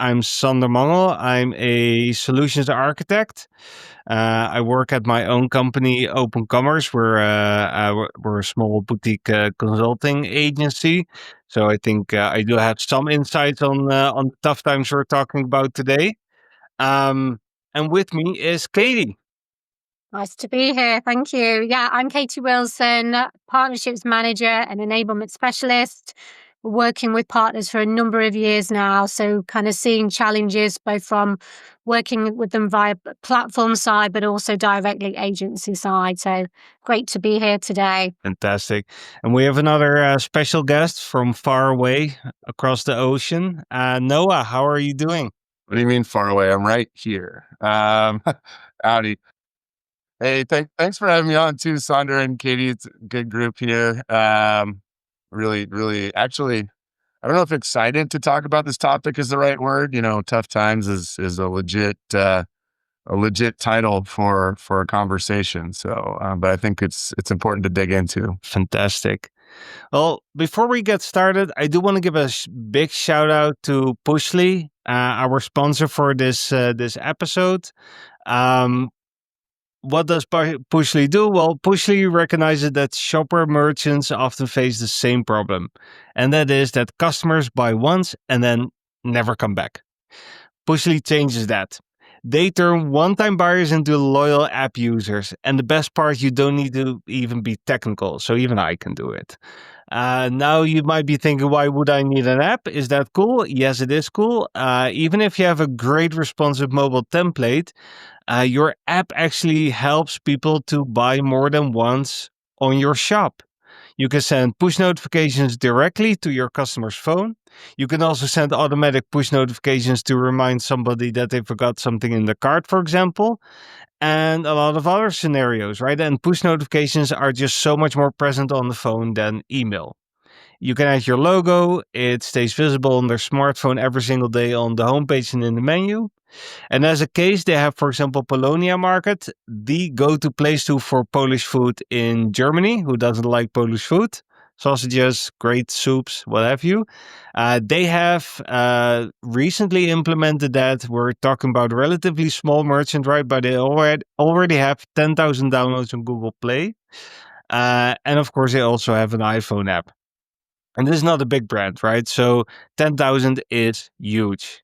I'm Sander Mangel. I'm a solutions architect. I work at my own company, Open Commerce. We're a small boutique consulting agency. So I think I do have some insights on the tough times we're talking about today. Um, and with me is Katie. Nice to be here. Thank you. Yeah, I'm Katie Wilson, Partnerships Manager and Enablement Specialist. Working with partners for a number of years now. So kind of seeing challenges both from working with them via platform side, but also directly agency side. So great to be here today. Fantastic. And we have another special guest from far away across the ocean. Noah, how are you doing? What do you mean far away? I'm right here. Howdy. Hey, thanks for having me on too, Sander and Katie. It's a good group here. Really, actually, I don't know if excited to talk about this topic is the right word. Tough times is a legit title for a conversation. So, but I think it's important to dig into. Fantastic. Well, before we get started, I do want to give a big shout out to Pushly, our sponsor for this episode. What does Pushly do? Well, Pushly recognizes that Shopware merchants often face the same problem, and that is that customers buy once and then never come back. Pushly changes that. They turn one-time buyers into loyal app users, and the best part, you don't need to even be technical, so even I can do it. Now you might be thinking, why would I need an app? Is that cool? Yes, it is cool. Even if you have a great responsive mobile template, your app actually helps people to buy more than once on your shop. You can send push notifications directly to your customer's phone. You can also send automatic push notifications to remind somebody that they forgot something in the cart, for example, and a lot of other scenarios, right? And push notifications are just so much more present on the phone than email. You can add your logo. It stays visible on their smartphone every single day on the homepage and in the menu. And as a case, they have, for example, Polonia Market, the go-to place for Polish food in Germany. Who doesn't like Polish food? Sausages, great soups, what have you. They have recently implemented that. We're talking about a relatively small merchant, right? But they already have 10,000 downloads on Google Play. And of course, they also have an iPhone app. And this is not a big brand, right? So 10,000 is huge.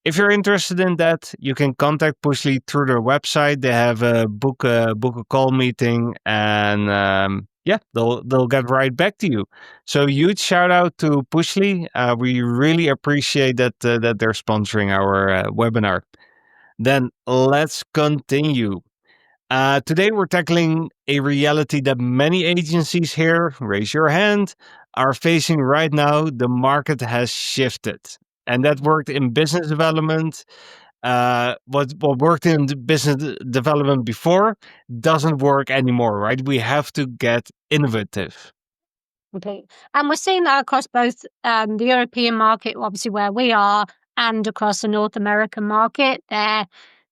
If you're interested in that, you can contact Pushly through their website. They have a book a call meeting, and they'll get right back to you. So huge shout out to Pushly. We really appreciate that they're sponsoring our webinar. Then let's continue. Today we're tackling a reality that many agencies here, raise your hand, are facing right now. The market has shifted. And that worked in business development. What worked in business development before doesn't work anymore, right? We have to get innovative. Okay. And we're seeing that across both the European market, obviously where we are, and across the North American market. There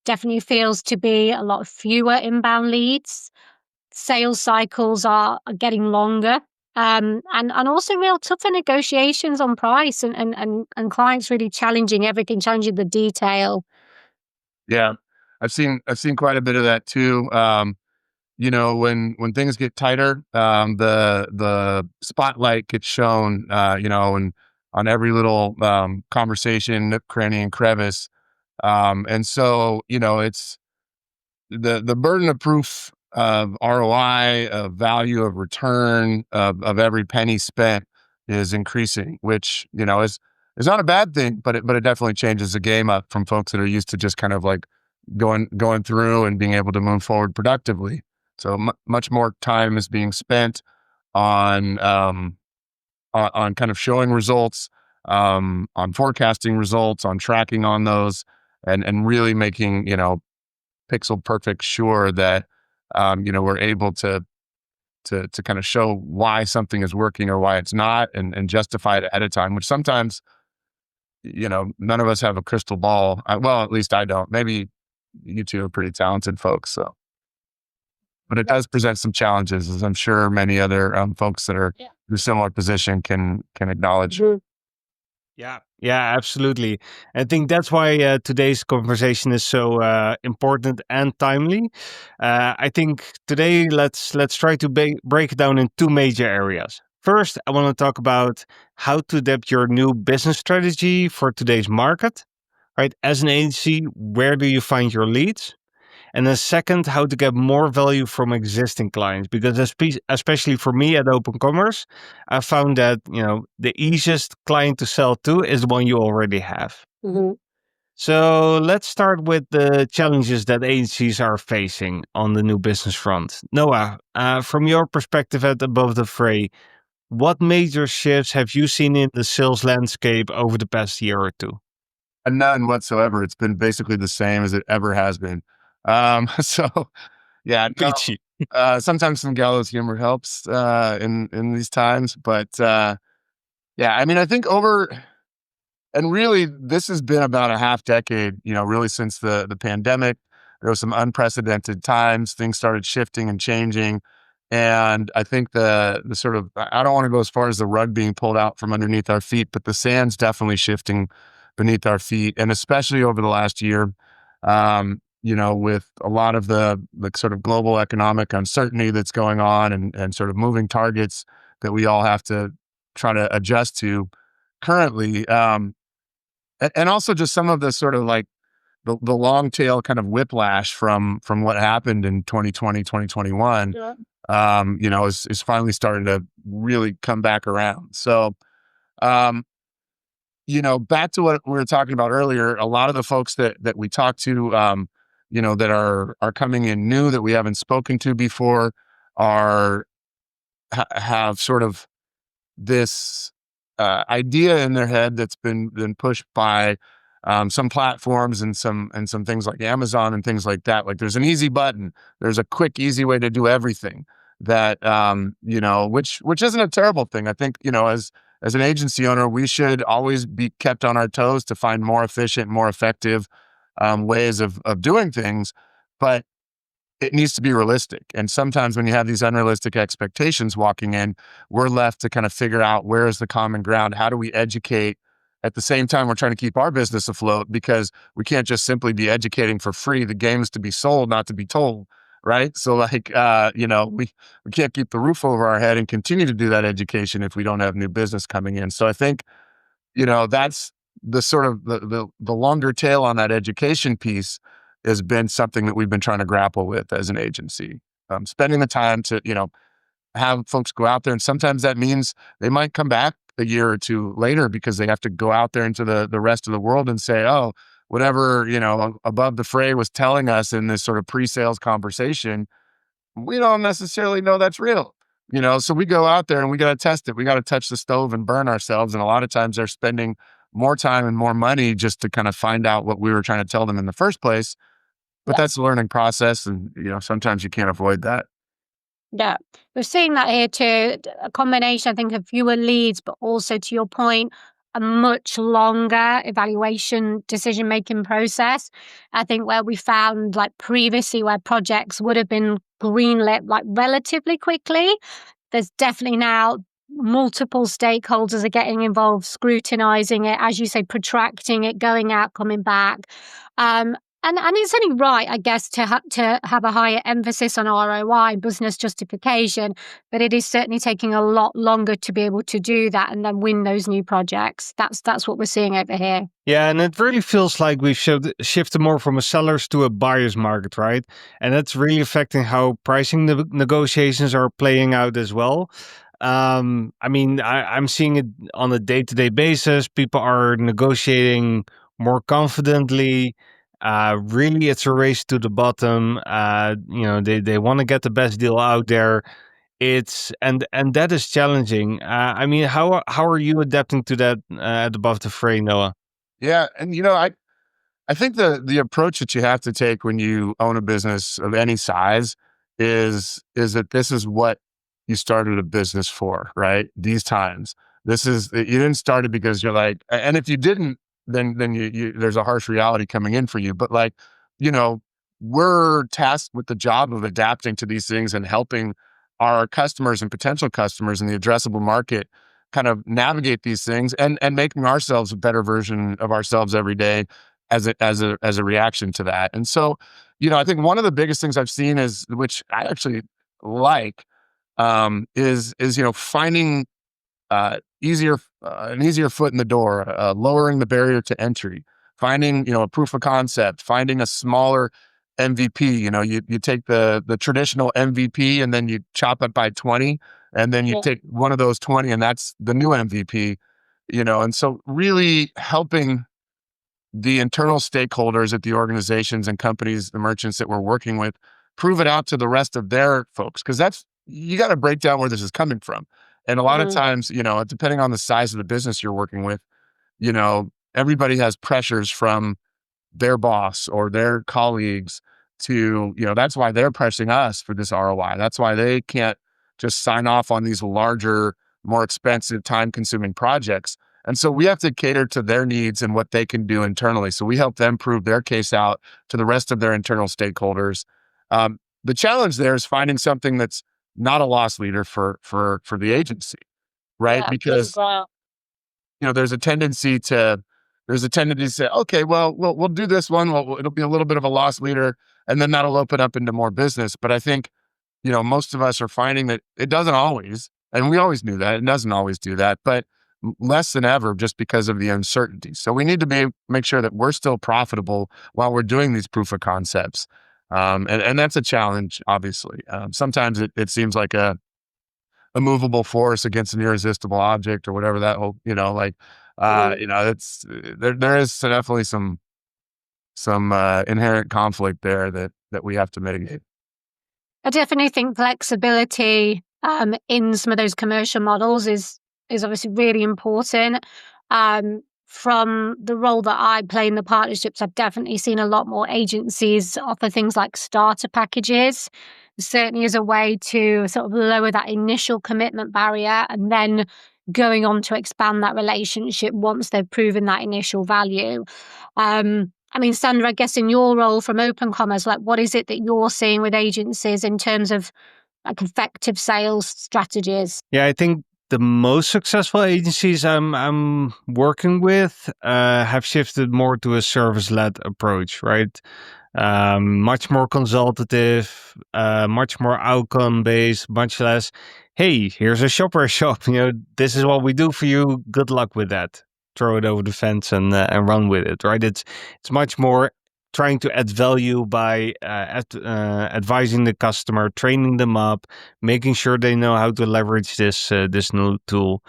definitely feels to be a lot fewer inbound leads. Sales cycles are getting longer. And also real tougher negotiations on price and clients really challenging everything, challenging the detail. Yeah, I've seen quite a bit of that too. When things get tighter, the spotlight gets shown, and on every little conversation, nook, cranny, and crevice. And so, it's the burden of proof of ROI, of value, of return, of every penny spent is increasing, which, is not a bad thing, but it definitely changes the game up from folks that are used to just kind of like going through and being able to move forward productively. So much more time is being spent on kind of showing results, on forecasting results, on tracking on those, and really making, pixel perfect sure that, we're able to kind of show why something is working or why it's not, and justify it ahead of time, which sometimes, none of us have a crystal ball. Well, at least I don't. Maybe you two are pretty talented folks. So, but it does present some challenges, as I'm sure many other folks that are in a similar position can acknowledge. Mm-hmm. Yeah, absolutely. I think that's why today's conversation is so important and timely. I think today let's try to break it down in two major areas. First, I want to talk about how to adapt your new business strategy for today's market. Right, as an agency, where do you find your leads? And then second, how to get more value from existing clients. Because especially for me at Open Commerce, I found that, the easiest client to sell to is the one you already have. Mhm. So let's start with the challenges that agencies are facing on the new business front. Noah, from your perspective at Above the Fray, what major shifts have you seen in the sales landscape over the past year or two? None whatsoever. It's been basically the same as it ever has been. So yeah, no. Peachy. Sometimes some gallows humor helps in these times, but yeah, I mean, I think over and really, this has been about a half decade, really since the pandemic. There was some unprecedented times. Things started shifting and changing. And I think the sort of I don't want to go as far as the rug being pulled out from underneath our feet, but the sand's definitely shifting beneath our feet. And especially over the last year, with a lot of the sort of global economic uncertainty that's going on and sort of moving targets that we all have to try to adjust to currently. And also just some of the sort of like the long tail kind of whiplash from what happened in 2020, 2021, Yeah. is finally starting to really come back around. So, um, back to what we were talking about earlier, a lot of the folks that we talked to, that are coming in new that we haven't spoken to before are have sort of this idea in their head that's been pushed by some platforms and some things like Amazon and things like that. Like there's an easy button, there's a quick, easy way to do everything. That which isn't a terrible thing. I think as an agency owner, we should always be kept on our toes to find more efficient, more effective ways of doing things. But it needs to be realistic. And sometimes when you have these unrealistic expectations walking in, we're left to kind of figure out where is the common ground? How do we educate? At the same time, we're trying to keep our business afloat because we can't just simply be educating for free. The game is to be sold, not to be told. Right. So like, we can't keep the roof over our head and continue to do that education if we don't have new business coming in. So I think, that's the sort of the longer tail on that education piece has been something that we've been trying to grapple with as an agency. Spending the time to, have folks go out there. And sometimes that means they might come back a year or two later because they have to go out there into the rest of the world and say, oh, whatever, Above the Fray was telling us in this sort of pre-sales conversation, we don't necessarily know that's real. So we go out there and we got to test it. We got to touch the stove and burn ourselves. And a lot of times they're spending more time and more money just to kind of find out what we were trying to tell them in the first place. But Yeah. that's a learning process. And, sometimes you can't avoid that. Yeah, we're seeing that here too. A combination, I think, of fewer leads, but also to your point, a much longer evaluation decision making process. I think where we found like previously where projects would have been greenlit like relatively quickly, there's definitely now multiple stakeholders are getting involved, scrutinizing it, as you say, protracting it, going out, coming back. Um, and it's only right, I guess, to have a higher emphasis on ROI, business justification, but it is certainly taking a lot longer to be able to do that and then win those new projects. That's what we're seeing over here. Yeah, and it really feels like we've shifted more from a seller's to a buyer's market, right? And that's really affecting how pricing negotiations are playing out as well. I mean, I'm seeing it on a day-to-day basis. People are negotiating more confidently. Really, it's a race to the bottom. They want to get the best deal out there. And that is challenging. I mean, how are you adapting to that at Above the Fray, Noah? Yeah. And, I think the approach that you have to take when you own a business of any size is that this is what you started a business for, right? These times, you didn't start it because you're like, and if you didn't, then you there's a harsh reality coming in for you. But like, you know, we're tasked with the job of adapting to these things and helping our customers and potential customers in the addressable market kind of navigate these things and making ourselves a better version of ourselves every day as a reaction to that. And so, I think one of the biggest things I've seen is, which I actually like, is finding an easier foot in the door, lowering the barrier to entry, finding a proof of concept, finding a smaller MVP. You take the traditional MVP and then you chop it by 20, and then you take one of those 20, and that's the new MVP. And so really helping the internal stakeholders at the organizations and companies, the merchants that we're working with, prove it out to the rest of their folks. Because you got to break down where this is coming from. And a lot of times, depending on the size of the business you're working with, everybody has pressures from their boss or their colleagues to, that's why they're pressing us for this ROI. That's why they can't just sign off on these larger, more expensive, time consuming projects. And so we have to cater to their needs and what they can do internally. So we help them prove their case out to the rest of their internal stakeholders. The challenge there is finding something that's not a loss leader for the agency, right? Because there's a tendency to say, okay, well, we'll do this one. Well, it'll be a little bit of a loss leader, and then that'll open up into more business. But I think, most of us are finding that it doesn't always, and we always knew that it doesn't always do that, but less than ever, just because of the uncertainty. So we need to make sure that we're still profitable while we're doing these proof of concepts. And that's a challenge, obviously. Sometimes it seems like a movable force against an irresistible object or whatever that whole, it's there is definitely some inherent conflict there that we have to mitigate. I definitely think flexibility in some of those commercial models is obviously really important. From the role that I play in the partnerships, I've definitely seen a lot more agencies offer things like starter packages, certainly as a way to sort of lower that initial commitment barrier and then going on to expand that relationship once they've proven that initial value. Sandra, I guess in your role from Open Commerce, like what is it that you're seeing with agencies in terms of like effective sales strategies? Yeah, I think the most successful agencies I'm working with have shifted more to a service-led approach, right? Much more consultative, much more outcome-based, much less, hey, here's a Shopware shop. This is what we do for you. Good luck with that. Throw it over the fence and run with it, right? It's much more trying to add value by advising the customer, training them up, making sure they know how to leverage this new tool.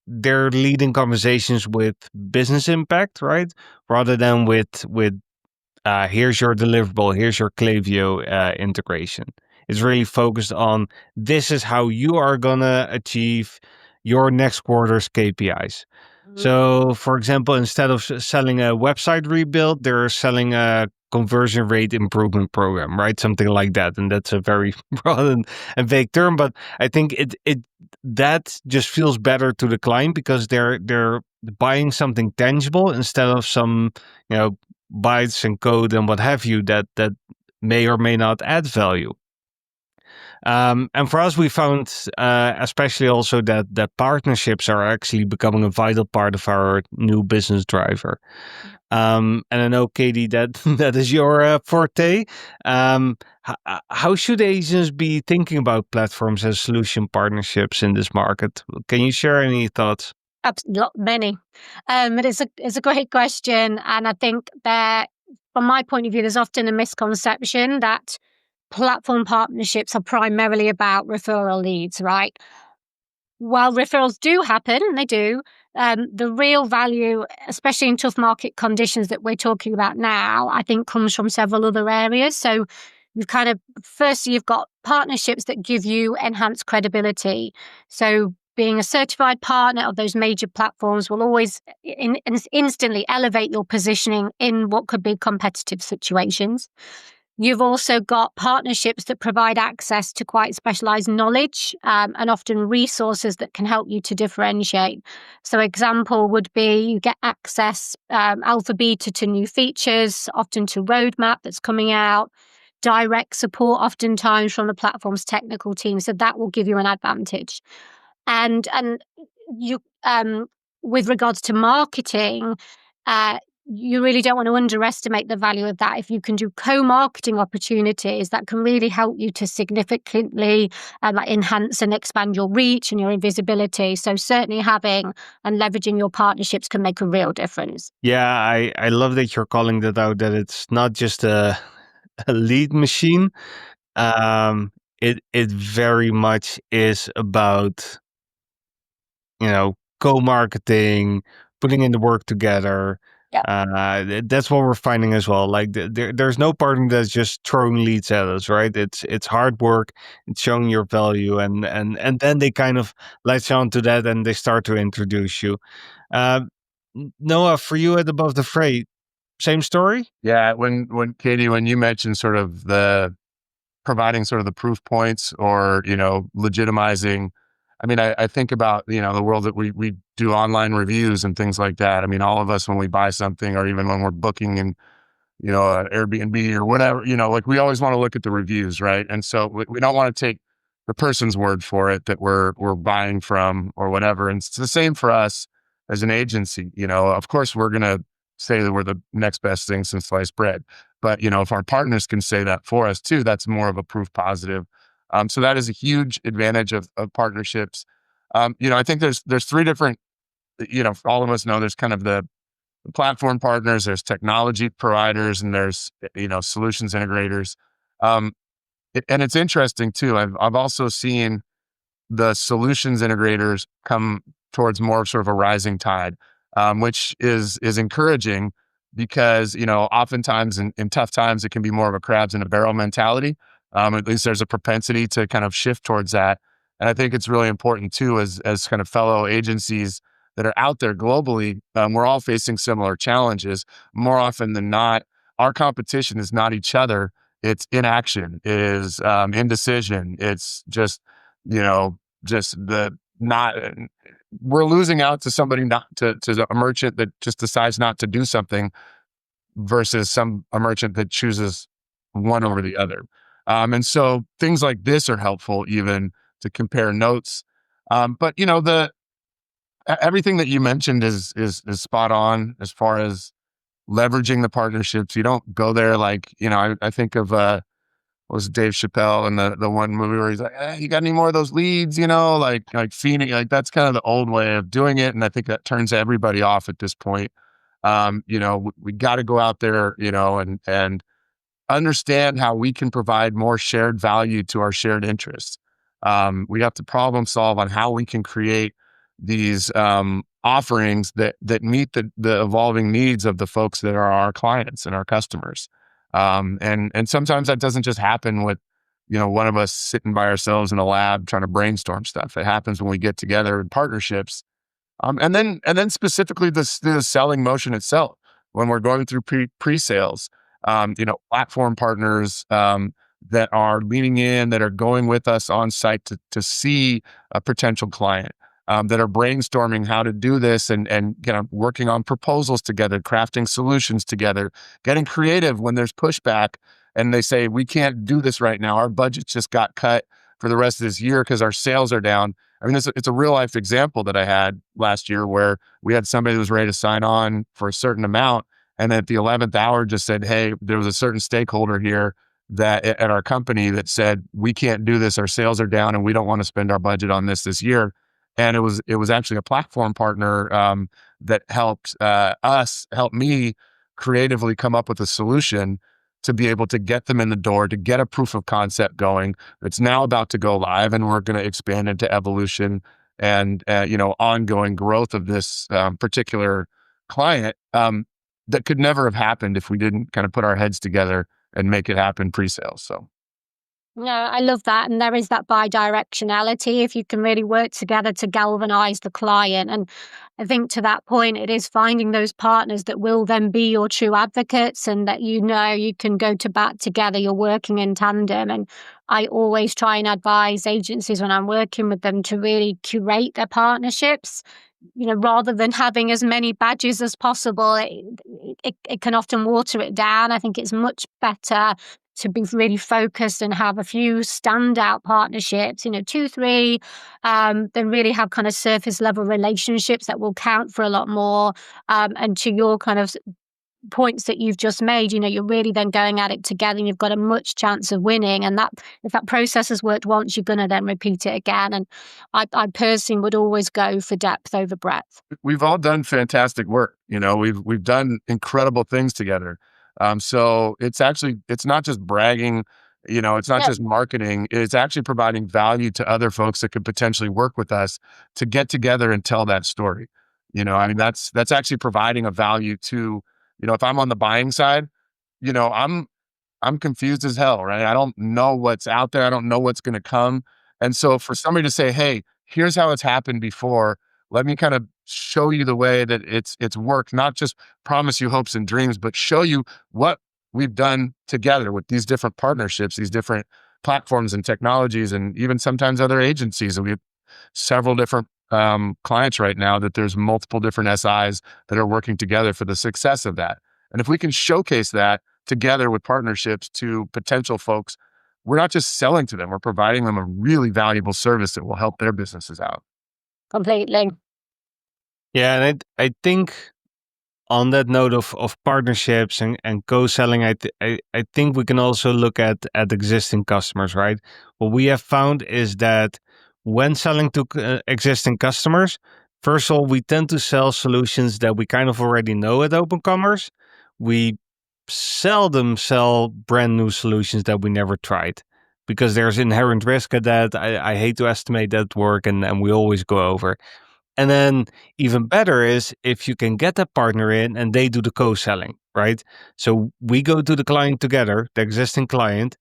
They're leading conversations with business impact, right? Rather than with here's your deliverable, here's your Klaviyo integration. It's really focused on this is how you are gonna achieve your next quarter's KPIs. So, for example, instead of selling a website rebuild, they're selling a conversion rate improvement program, right? Something like that. And that's a very broad and vague term, but I think it that just feels better to the client because they're buying something tangible instead of some, bytes and code and what have you that may or may not add value. And for us, we found, especially also that partnerships are actually becoming a vital part of our new business driver. And I know, Katie, that that is your forte. How should agents be thinking about platforms as solution partnerships in this market? Can you share any thoughts? Many. But it's a great question. And I think that from my point of view, there's often a misconception that platform partnerships are primarily about referral leads, right? While referrals do happen, and they do, the real value, especially in tough market conditions that we're talking about now, I think comes from several other areas. So firstly, you've got partnerships that give you enhanced credibility. So being a certified partner of those major platforms will always instantly elevate your positioning in what could be competitive situations. You've also got partnerships that provide access to quite specialized knowledge and often resources that can help you to differentiate. So example would be you get access alpha beta to new features, often to roadmap that's coming out, direct support oftentimes from the platform's technical team. So that will give you an advantage. And you, with regards to marketing, you really don't want to underestimate the value of that. If you can do co-marketing opportunities, that can really help you to significantly like enhance and expand your reach and your visibility. So certainly having and leveraging your partnerships can make a real difference. Yeah, I love that you're calling that out, that it's not just a lead machine. Um, it very much is about, co-marketing, putting in the work together. Yeah. That's what we're finding as well. Like there's no partner that's just throwing leads at us, right? It's hard work. It's showing your value, and then they kind of latch on to that and they start to introduce you. Uh, Noah, for you at Above the Fray, same story. Yeah, when Katie, when you mentioned sort of the providing sort of the proof points or, legitimizing. I mean, I think about, the world that we do online reviews and things like that. I mean, all of us, when we buy something or even when we're booking and, Airbnb or whatever, like we always want to look at the reviews, right? And so we don't want to take the person's word for it that we're buying from or whatever. And it's the same for us as an agency. Of course, we're going to say that we're the next best thing since sliced bread. But, if our partners can say that for us too, that's more of a proof positive. So that is a huge advantage of partnerships. I think there's three different, all of us know there's kind of the platform partners, there's technology providers, and there's, solutions integrators. Um, and it's interesting too. I've also seen the solutions integrators come towards more of sort of a rising tide, which is encouraging because oftentimes in tough times it can be more of a crabs in a barrel mentality. At least there's a propensity to kind of shift towards that, and I think it's really important too as kind of fellow agencies that are out there globally. We're all facing similar challenges. More often than not, our competition is not each other. It's inaction. It is indecision. It's just the not we're losing out to somebody, not to a merchant that just decides not to do something versus a merchant that chooses one over the other. And so things like this are helpful even to compare notes. But the everything that you mentioned is spot on as far as leveraging the partnerships. You don't go there like, I think of was Dave Chappelle in the one movie where he's like, you got any more of those leads? Like Phoenix, like that's kind of the old way of doing it. And I think that turns everybody off at this point. We got to go out there, and understand how we can provide more shared value to our shared interests. We have to problem solve on how we can create these offerings that meet the evolving needs of the folks that are our clients and our customers. And sometimes that doesn't just happen with, one of us sitting by ourselves in a lab trying to brainstorm stuff. It happens when we get together in partnerships. And then specifically the selling motion itself, when we're going through pre-sales, platform partners that are leaning in, that are going with us on site to see a potential client, that are brainstorming how to do this and working on proposals together, crafting solutions together, getting creative when there's pushback and they say, we can't do this right now. Our budget just got cut for the rest of this year because our sales are down. I mean, it's a real life example that I had last year where we had somebody who was ready to sign on for a certain amount. And at the 11th hour just said, hey, there was a certain stakeholder here that at our company that said, we can't do this. Our sales are down and we don't want to spend our budget on this year. And it was actually a platform partner that helped help me creatively come up with a solution to be able to get them in the door, to get a proof of concept going. It's now about to go live, and we're going to expand into evolution and ongoing growth of this particular client that could never have happened if we didn't kind of put our heads together and make it happen pre-sales. So. No, I love that. And there is that bi-directionality if you can really work together to galvanize the client. And I think to that point, it is finding those partners that will then be your true advocates and that you can go to bat together. You're working in tandem. And I always try and advise agencies when I'm working with them to really curate their partnerships. Rather than having as many badges as possible, it can often water it down. I think it's much better to be really focused and have a few standout partnerships, 2, 3, then really have kind of surface level relationships that will count for a lot more. And to your kind of points that you've just made, you're really then going at it together and you've got a much chance of winning. And that, if that process has worked once, you're going to then repeat it again. And I personally would always go for depth over breadth. We've all done fantastic work. We've done incredible things together. So it's not just bragging, it's not Yeah, just marketing. It's actually providing value to other folks that could potentially work with us to get together and tell that story. I mean, that's actually providing a value to, if I'm on the buying side, you know, I'm I'm confused as hell, right? I don't know what's out there. I don't know what's going to come. And so for somebody to say, "Hey, here's how it's happened before. Let me kind of show you the way that it's worked, not just promise you hopes and dreams, but show you what we've done together with these different partnerships, these different platforms and technologies, and even sometimes other agencies. And we have several different clients right now that there's multiple different SIs that are working together for the success of that. And if we can showcase that together with partnerships to potential folks, we're not just selling to them, we're providing them a really valuable service that will help their businesses out. completely. Yeah, and I think on that note of partnerships and co-selling, I think we can also look at existing customers, right? What we have found is that when selling to existing customers, first of all, we tend to sell solutions that we kind of already know at Open Commerce. We seldom sell brand new solutions that we never tried because there's inherent risk at that. I hate to estimate that work, and we always go over. And then even better is if you can get that partner in and they do the co-selling, right? So we go to the client together, the existing client,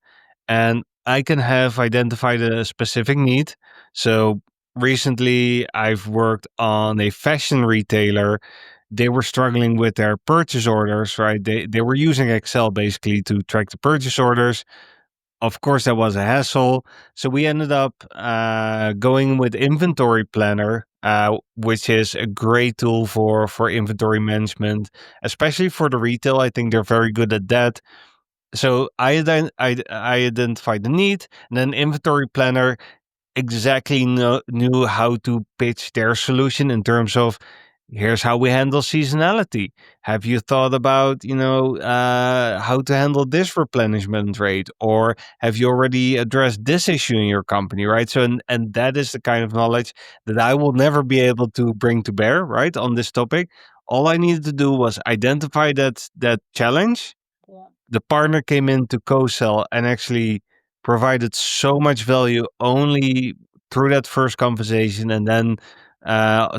and I can have identified a specific need. So recently I've worked on a fashion retailer. They were struggling with their purchase orders, right? They were using Excel basically to track the purchase orders. Of course, that was a hassle. So we ended up going with Inventory Planner, which is a great tool for inventory management, especially for the retail. I think they're very good at that. So I identified the need, and then Inventory Planner exactly knew how to pitch their solution in terms of here's how we handle seasonality. Have you thought about how to handle this replenishment rate, or have you already addressed this issue in your company, right? So and that is the kind of knowledge that I will never be able to bring to bear, right, on this topic. All I needed to do was identify that challenge. Yeah. The partner came in to co-sell and actually provided so much value only through that first conversation, and then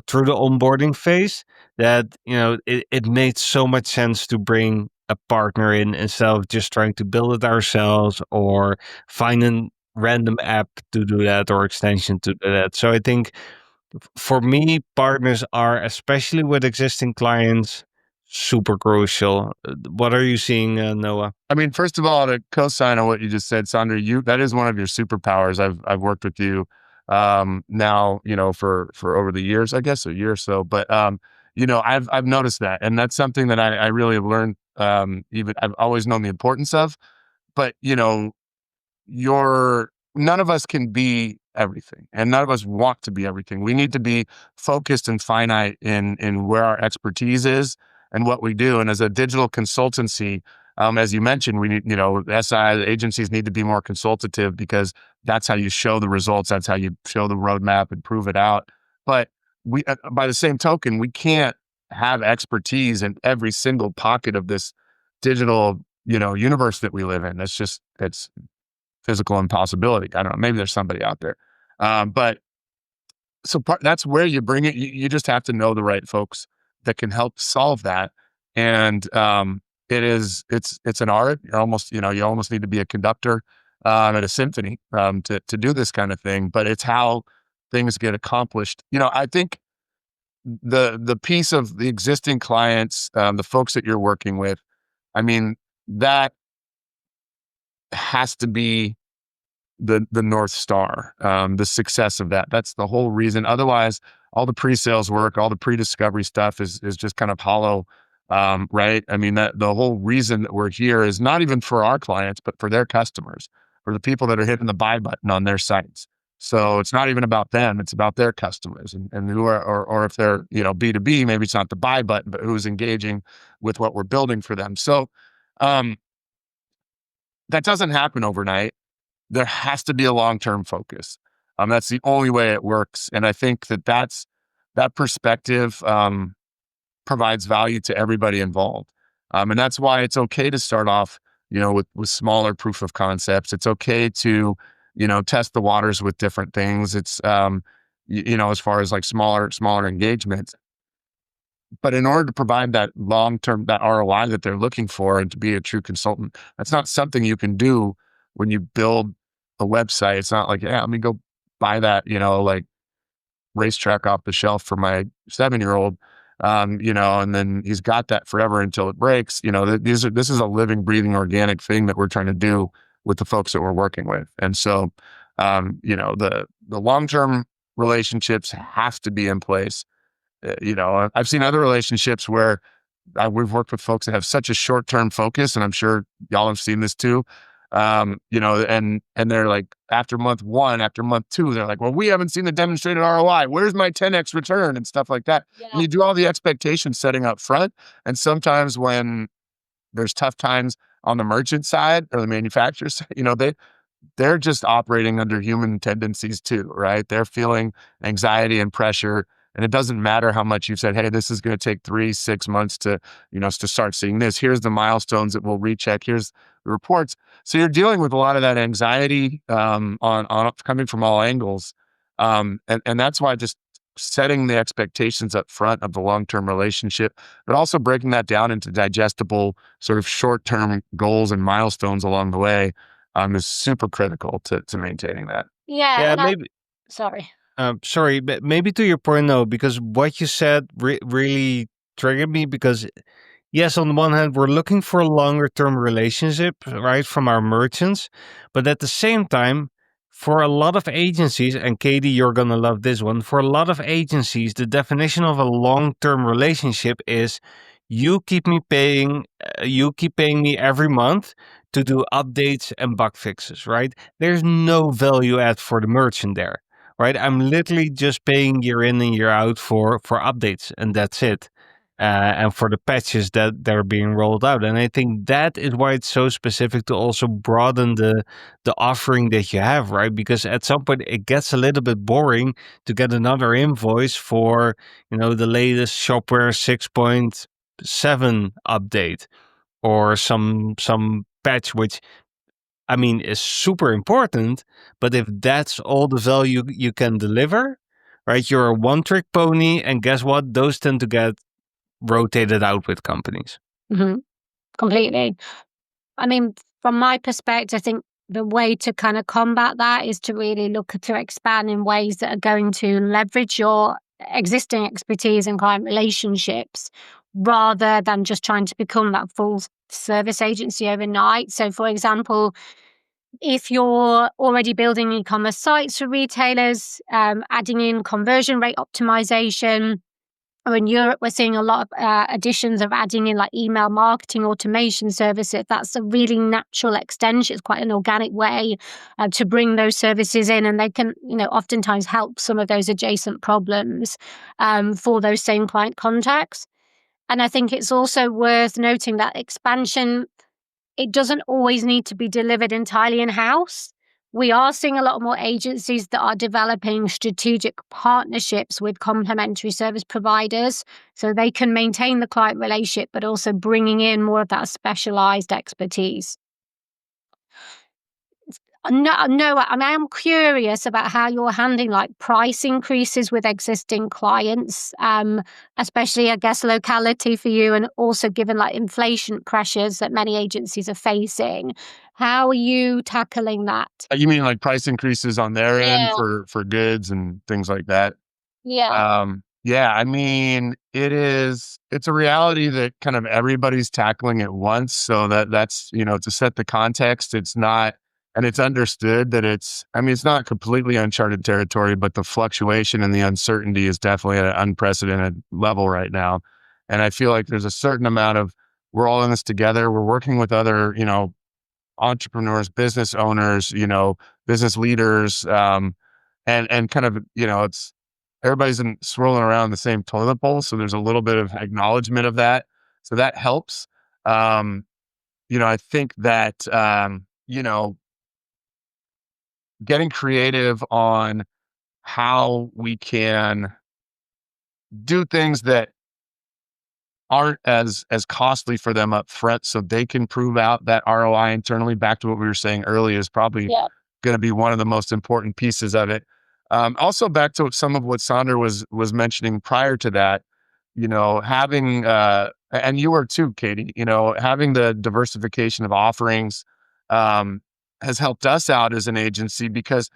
through the onboarding phase, that it made so much sense to bring a partner in instead of just trying to build it ourselves or find a random app to do that or extension to do that. So I think for me, partners are, especially with existing clients, super crucial. What are you seeing, Noah? I mean, first of all, to co-sign on what you just said, Sandra, that is one of your superpowers. I've worked with you now, for over the years, I guess a year or so. But I've noticed that, and that's something that I really have learned. Even I've always known the importance of, but you're none of us can be everything, and none of us want to be everything. We need to be focused and finite in where our expertise is and what we do. And as a digital consultancy, as you mentioned, we need, SI agencies need to be more consultative because that's how you show the results. That's how you show the roadmap and prove it out. But by the same token, we can't have expertise in every single pocket of this digital, universe that we live in. It's physical impossibility. I don't know. Maybe there's somebody out there. But so that's where you bring it. You just have to know the right folks that can help solve that. And it's an art. You almost need to be a conductor at a symphony to do this kind of thing. But it's how things get accomplished. I think the piece of the existing clients, the folks that you're working with, I mean, that has to be the North Star, the success of that. That's the whole reason. Otherwise, all the pre-sales work, all the pre-discovery stuff is just kind of hollow right? I mean, that the whole reason that we're here is not even for our clients, but for their customers, for the people that are hitting the buy button on their sites. So it's not even about them; it's about their customers, and who are, or if they're B2B, maybe it's not the buy button, but who's engaging with what we're building for them. So um, that doesn't happen overnight. There has to be a long-term focus. That's the only way it works, and I think that perspective provides value to everybody involved. And that's why it's okay to start off, with smaller proof of concepts. It's okay to, test the waters with different things. It's, as far as like smaller engagements. But in order to provide that long-term, that ROI that they're looking for and to be a true consultant, that's not something you can do when you build a website. It's not like, yeah, let me go buy that, like racetrack off the shelf for my 7-year-old, and then he's got that forever until it breaks. This is a living, breathing, organic thing that we're trying to do with the folks that we're working with. And so, the long-term relationships have to be in place. I've seen other relationships where we've worked with folks that have such a short-term focus, and I'm sure y'all have seen this too. And they're like, after month 1, after month 2, they're like, well, we haven't seen the demonstrated ROI. Where's my 10x return and stuff like that? Yeah. And you do all the expectation setting up front. And sometimes when there's tough times on the merchant side or the manufacturer side, they're just operating under human tendencies too, right? They're feeling anxiety and pressure. And it doesn't matter how much you've said, hey, this is going to take 3-6 months to, to start seeing this. Here's the milestones that we'll recheck. Here's the reports. So you're dealing with a lot of that anxiety on coming from all angles. And that's why just setting the expectations up front of the long-term relationship, but also breaking that down into digestible sort of short-term goals and milestones along the way is super critical to maintaining that. Yeah. Yeah, And maybe. sorry. Sorry, but maybe to your point, no, because what you said really triggered me. Because yes, on the one hand, we're looking for a longer term relationship, right, from our merchants, but at the same time, for a lot of agencies, and Katie, you're gonna love this one. For a lot of agencies, the definition of a long term relationship is you keep paying me every month to do updates and bug fixes, right? There's no value add for the merchant there, right? I'm literally just paying year in and year out for updates, and that's it. And for the patches that are being rolled out. And I think that is why it's so specific to also broaden the offering that you have, right? Because at some point it gets a little bit boring to get another invoice for, the latest Shopware 6.7 update or some patch, which I mean, is super important, but if that's all the value you can deliver, right, you're a one trick pony. And guess what? Those tend to get rotated out with companies. Mm-hmm. Completely. I mean, from my perspective, I think the way to kind of combat that is to really look to expand in ways that are going to leverage your existing expertise and client relationships rather than just trying to become that full service agency overnight. So, for example, if you're already building e-commerce sites for retailers, adding in conversion rate optimization, or in Europe, we're seeing a lot of additions of adding in like email marketing automation services. That's a really natural extension. It's quite an organic way to bring those services in, and they can, oftentimes help some of those adjacent problems for those same client contacts. And I think it's also worth noting that expansion, it doesn't always need to be delivered entirely in-house. We are seeing a lot more agencies that are developing strategic partnerships with complementary service providers so they can maintain the client relationship, but also bringing in more of that specialized expertise. No, I mean, I'm curious about how you're handling like price increases with existing clients, especially, I guess, locality for you, and also given like inflation pressures that many agencies are facing. How are you tackling that? You mean like price increases on their end Yeah. for goods and things like that? Yeah. Yeah, I mean, it's a reality that kind of everybody's tackling at once. So that's, to set the context, it's not, and it's understood that it's not completely uncharted territory, but the fluctuation and the uncertainty is definitely at an unprecedented level right now. And I feel like there's a certain amount of, we're all in this together. We're working with other, entrepreneurs, business owners, business leaders, and kind of, it's everybody's swirling around the same toilet bowl. So there's a little bit of acknowledgement of that. So that helps. Um, I think that, getting creative on how we can do things that aren't as costly for them up front so they can prove out that ROI internally, back to what we were saying earlier, is probably going to be one of the most important pieces of it. Also back to some of what Sandra was mentioning prior to that, having and you were too, Katie, having the diversification of offerings has helped us out as an agency because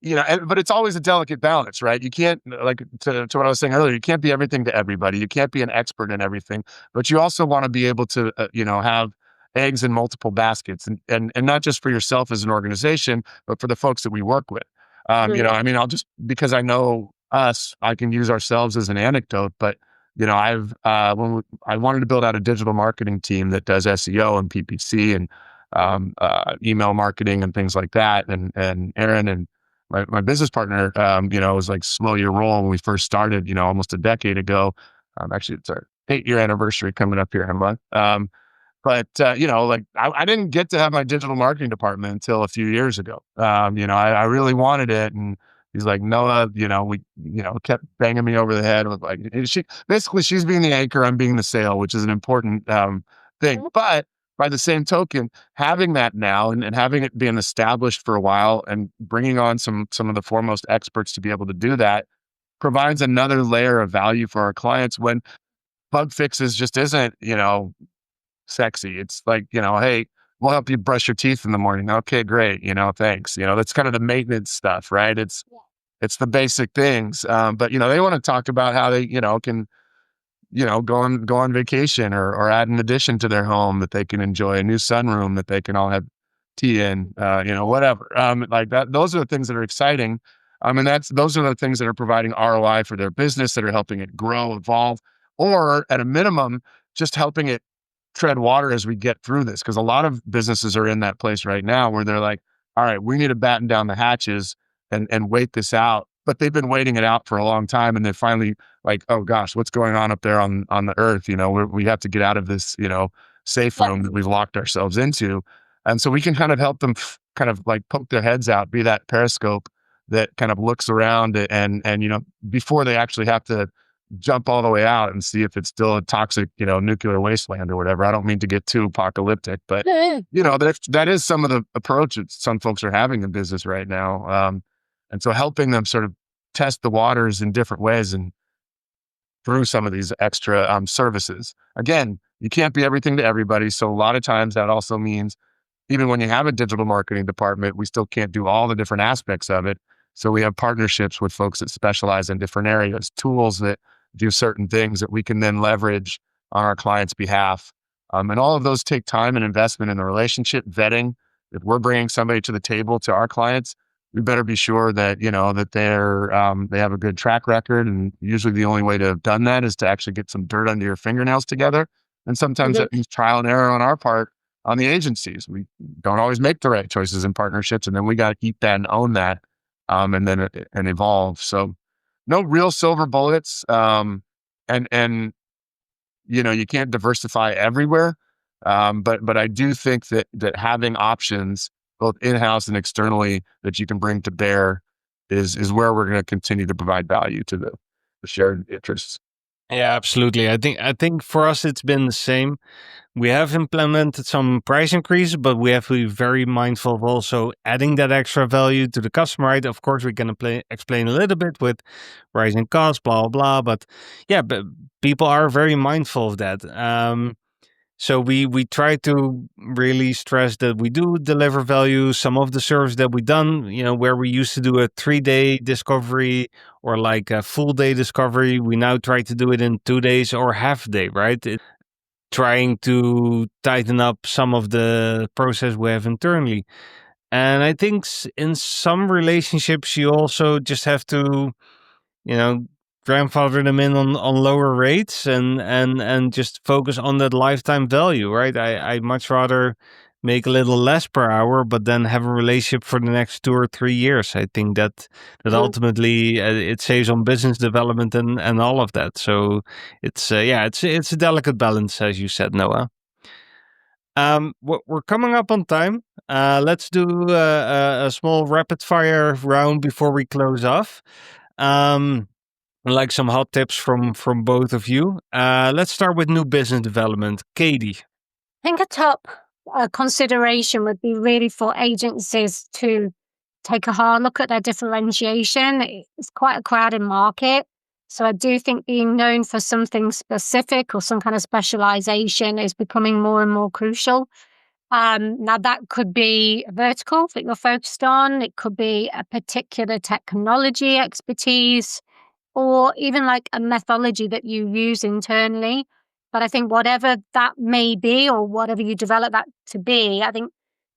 but it's always a delicate balance, right? You can't, like to what I was saying earlier, you can't be everything to everybody. You can't be an expert in everything, but you also want to be able to, have eggs in multiple baskets, and not just for yourself as an organization, but for the folks that we work with. I mean, I'll just, because I know us, I can use ourselves as an anecdote, but I wanted to build out a digital marketing team that does SEO and PPC and email marketing and things like that. And Aaron and my business partner, was like, slow your roll when we first started, almost a decade ago. Actually, it's our 8-year anniversary coming up here in a month. But like I didn't get to have my digital marketing department until a few years ago. I really wanted it, and he's like, Noah, we, kept banging me over the head with like, she's being the anchor, I'm being the sail, which is an important thing. But by the same token, having that now and having it being established for a while and bringing on some of the foremost experts to be able to do that provides another layer of value for our clients when bug fixes just isn't, sexy. It's like, hey, we'll help you brush your teeth in the morning. Okay, great. Thanks. That's kind of the maintenance stuff, right? It's the basic things. But they want to talk about how they, can, go on vacation or add an addition to their home that they can enjoy, a new sunroom that they can all have tea in, whatever. Like that, those are the things that are exciting. And those are the things that are providing ROI for their business, that are helping it grow, evolve, or at a minimum, just helping it tread water as we get through this. Cause a lot of businesses are in that place right now where they're like, all right, we need to batten down the hatches and wait this out. But they've been waiting it out for a long time. And they finally like, oh gosh, what's going on up there on the earth? We have to get out of this, safe room that we've locked ourselves into. And so we can kind of help them kind of like poke their heads out, be that periscope that kind of looks around and, before they actually have to jump all the way out and see if it's still a toxic, nuclear wasteland or whatever. I don't mean to get too apocalyptic, but that is some of the approach that some folks are having in business right now. And so helping them sort of test the waters in different ways and through some of these extra services. Again, you can't be everything to everybody. So a lot of times that also means even when you have a digital marketing department, we still can't do all the different aspects of it. So we have partnerships with folks that specialize in different areas, tools that do certain things that we can then leverage on our clients' behalf. And all of those take time and investment in the relationship vetting. If we're bringing somebody to the table to our clients, we better be sure that, that they have a good track record. And usually the only way to have done that is to actually get some dirt under your fingernails together. And sometimes that means trial and error on our part, on the agencies. We don't always make the right choices in partnerships, and then we got to keep that and own that, and then and evolve. So no real silver bullets. And you can't diversify everywhere. But I do think that having options both in-house and externally that you can bring to bear is where we're going to continue to provide value to the shared interests. Yeah, absolutely. I think for us it's been the same. We have implemented some price increase, but we have to be very mindful of also adding that extra value to the customer. Right? Of course, we can explain a little bit with rising costs, blah blah blah. But yeah, but people are very mindful of that. So we try to really stress that we do deliver value. Some of the service that we done, where we used to do a 3-day discovery or like a full day discovery, we now try to do it in 2 days or half day, right? Trying to tighten up some of the process we have internally. And I think in some relationships, you also just have to, you know, grandfather them in on lower rates and just focus on that lifetime value, right? I much rather make a little less per hour, but then have a relationship for the next 2 or 3 years. I think that Mhm. ultimately it saves on business development and all of that. So it's it's a delicate balance, as you said, Noah. We're coming up on time. Let's do a small rapid fire round before we close off. Um, like some hot tips from both of you. Let's start with new business development. Katie. I think a top consideration would be really for agencies to take a hard look at their differentiation. It's quite a crowded market. So I do think being known for something specific or some kind of specialization is becoming more and more crucial. Now that could be a vertical that you're focused on. It could be a particular technology expertise or even like a methodology that you use internally. But I think whatever that may be or whatever you develop that to be, I think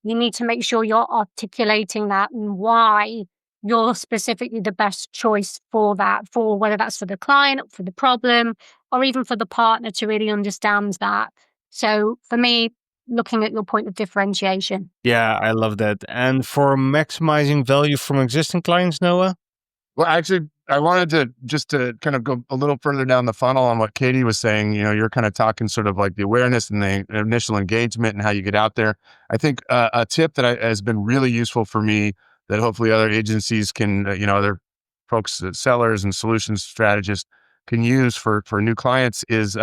you need to make sure you're articulating that and why you're specifically the best choice for that, for whether that's for the client, for the problem, or even for the partner to really understand that. So for me, looking at your point of differentiation. Yeah, I love that. And for maximizing value from existing clients, Noah? Well, actually, I wanted to just to kind of go a little further down the funnel on what Katie was saying. You're kind of talking sort of like the awareness and the initial engagement and how you get out there. I think a tip that has been really useful for me that hopefully other agencies can, other folks, sellers and solutions strategists can use for new clients is,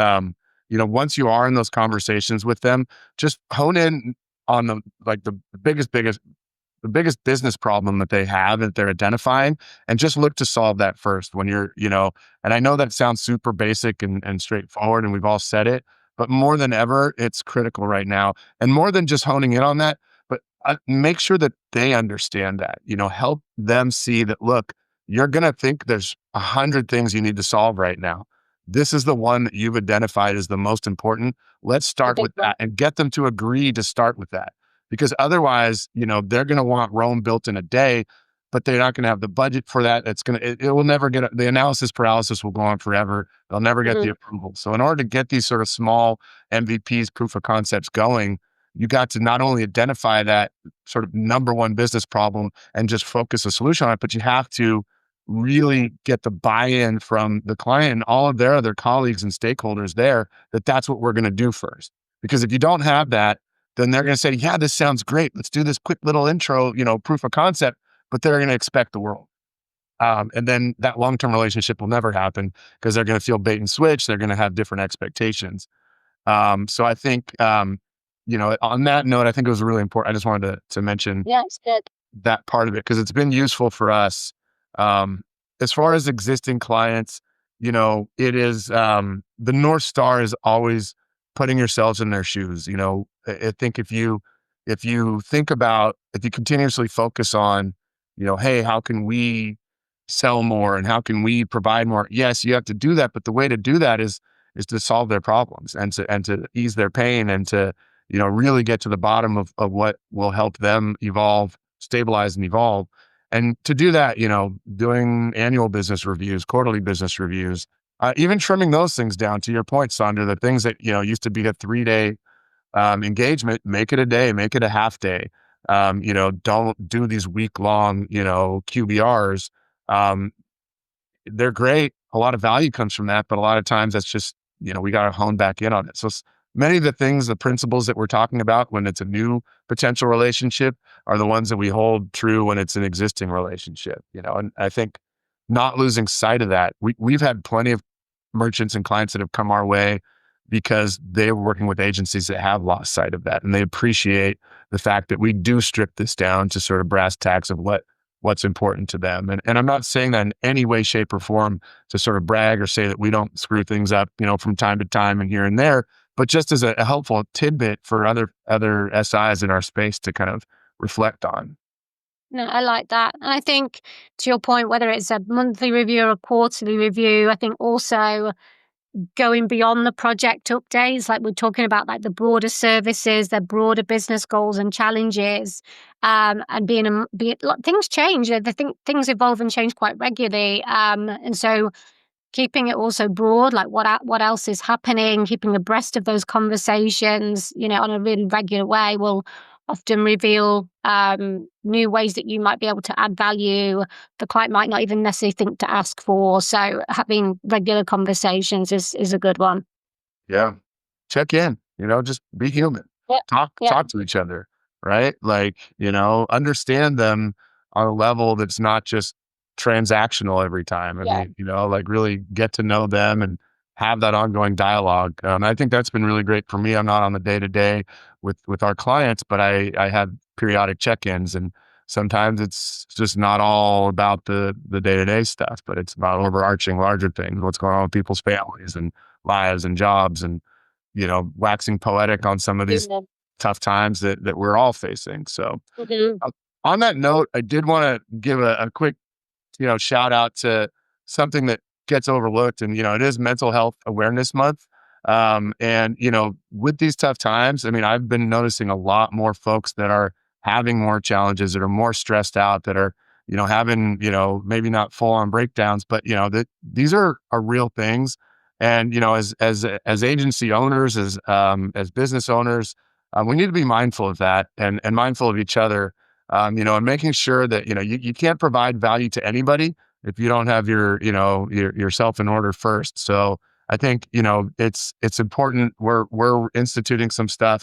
once you are in those conversations with them, just hone in on the biggest business problem that they have that they're identifying and just look to solve that first when and I know that sounds super basic and straightforward and we've all said it, but more than ever, it's critical right now. And more than just honing in on that, but make sure that they understand that, help them see that, look, you're going to think there's 100 things you need to solve right now. This is the one that you've identified as the most important. Let's The start big with one. that and get them to agree to start with that because otherwise, they're going to want Rome built in a day, but they're not going to have the budget for that. It will never get the analysis paralysis will go on forever. They'll never get the Mhm. approval. So in order to get these sort of small MVPs, proof of concepts going, you got to not only identify that sort of number one business problem and just focus a solution on it, but you have to really get the buy-in from the client and all of their other colleagues and stakeholders there that that's what we're going to do first. Because if you don't have that, then they're going to say, yeah, this sounds great. Let's do this quick little intro, proof of concept, but they're going to expect the world. And then that long-term relationship will never happen because they're going to feel bait and switch. They're going to have different expectations. So I think, on that note, I think it was really important. I just wanted to mention Yeah, it's good. that part of it because it's been useful for us. Um, as far as existing clients, it is the North Star is always putting yourselves in their shoes. I think if you think about if you continuously focus on, hey, how can we sell more and how can we provide more? Yes, you have to do that, but the way to do that is to solve their problems and to ease their pain and to really get to the bottom of what will help them evolve, stabilize and evolve. And to do that, doing annual business reviews, quarterly business reviews, even trimming those things down to your point, Sandra, the things that, used to be a 3-day engagement, make it a day, make it a half day. Don't do these week long, QBRs. Um, they're great. A lot of value comes from that, but a lot of times that's just, we got to hone back in on it. So many of the things, the principles that we're talking about when it's a new potential relationship are the ones that we hold true when it's an existing relationship, and I think not losing sight of that. We've had plenty of merchants and clients that have come our way because they were working with agencies that have lost sight of that. And they appreciate the fact that we do strip this down to sort of brass tacks of what's important to them. And I'm not saying that in any way, shape, or form to sort of brag or say that we don't screw things up, from time to time and here and there, but just as a helpful tidbit for other SIs in our space to kind of reflect on. No, I like that. And I think to your point, whether it's a monthly review or a quarterly review, I think also going beyond the project updates, like we're talking about like the broader services, their broader business goals and challenges, and things change. I think things evolve and change quite regularly. And so keeping it also broad, like what else is happening, keeping abreast of those conversations, on a really regular way will often reveal new ways that you might be able to add value the client might not even necessarily think to ask for. So having regular conversations is a good one. Yeah. Check in, just be human. Yeah. Talk to each other, right? Like, understand them on a level that's not just transactional every time. I mean, like really get to know them and have that ongoing dialogue. I think that's been really great for me. I'm not on the day to day with our clients, but I have periodic check-ins, and sometimes it's just not all about the day to day stuff, but it's about overarching larger things, what's going on with people's families and lives and jobs, and waxing poetic on some of these tough times that we're all facing. So on that note, I did want to give a quick, shout out to something that gets overlooked, and, it is Mental Health Awareness Month. And, with these tough times, I mean, I've been noticing a lot more folks that are having more challenges, that are more stressed out, that are, having, maybe not full on breakdowns, but, that these are real things. And, as agency owners, as business owners, we need to be mindful of that, and mindful of each other, and making sure that, you can't provide value to anybody if you don't have yourself in order first. So I think, it's important. We're instituting some stuff,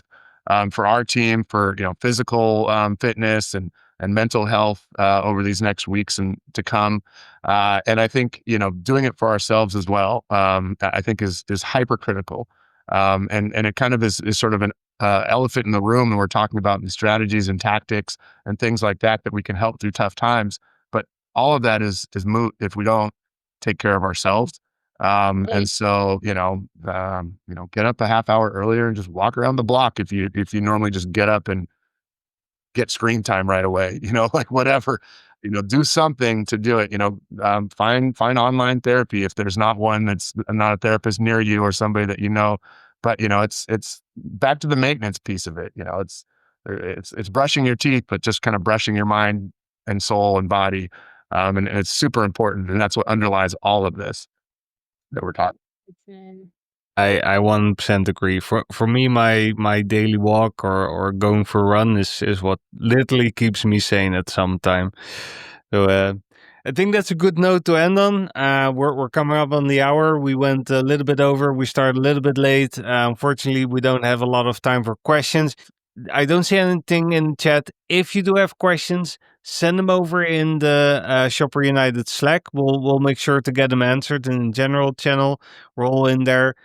for our team for, physical, fitness and mental health, over these next weeks and to come. And I think, doing it for ourselves as well, I think is hypercritical. And it kind of is sort of an elephant in the room, and we're talking about the strategies and tactics and things like that we can help through tough times. But all of that is moot if we don't take care of ourselves. And so, get up a half hour earlier and just walk around the block if you normally just get up and get screen time right away, like whatever, do something to do it, find online therapy if there's not one that's not a therapist near you or somebody that, but it's back to the maintenance piece of it. It's brushing your teeth, but just kind of brushing your mind and soul and body. And it's super important. And that's what underlies all of this that we're talking. I 100% agree. For me, my daily walk or going for a run is what literally keeps me sane at some time. So I think that's a good note to end on. We're coming up on the hour. We went a little bit over. We started a little bit late. Unfortunately, we don't have a lot of time for questions. I don't see anything in chat. If you do have questions, send them over in the Shopware United Slack. We'll make sure to get them answered in the general channel. We're all in there.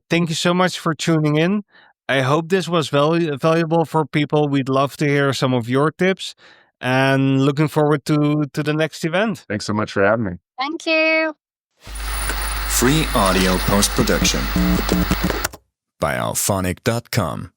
Thank you so much for tuning in. I hope this was valuable for people. We'd love to hear some of your tips, and looking forward to the next event. Thanks so much for having me. Thank you. Free audio post-production by alphonic.com.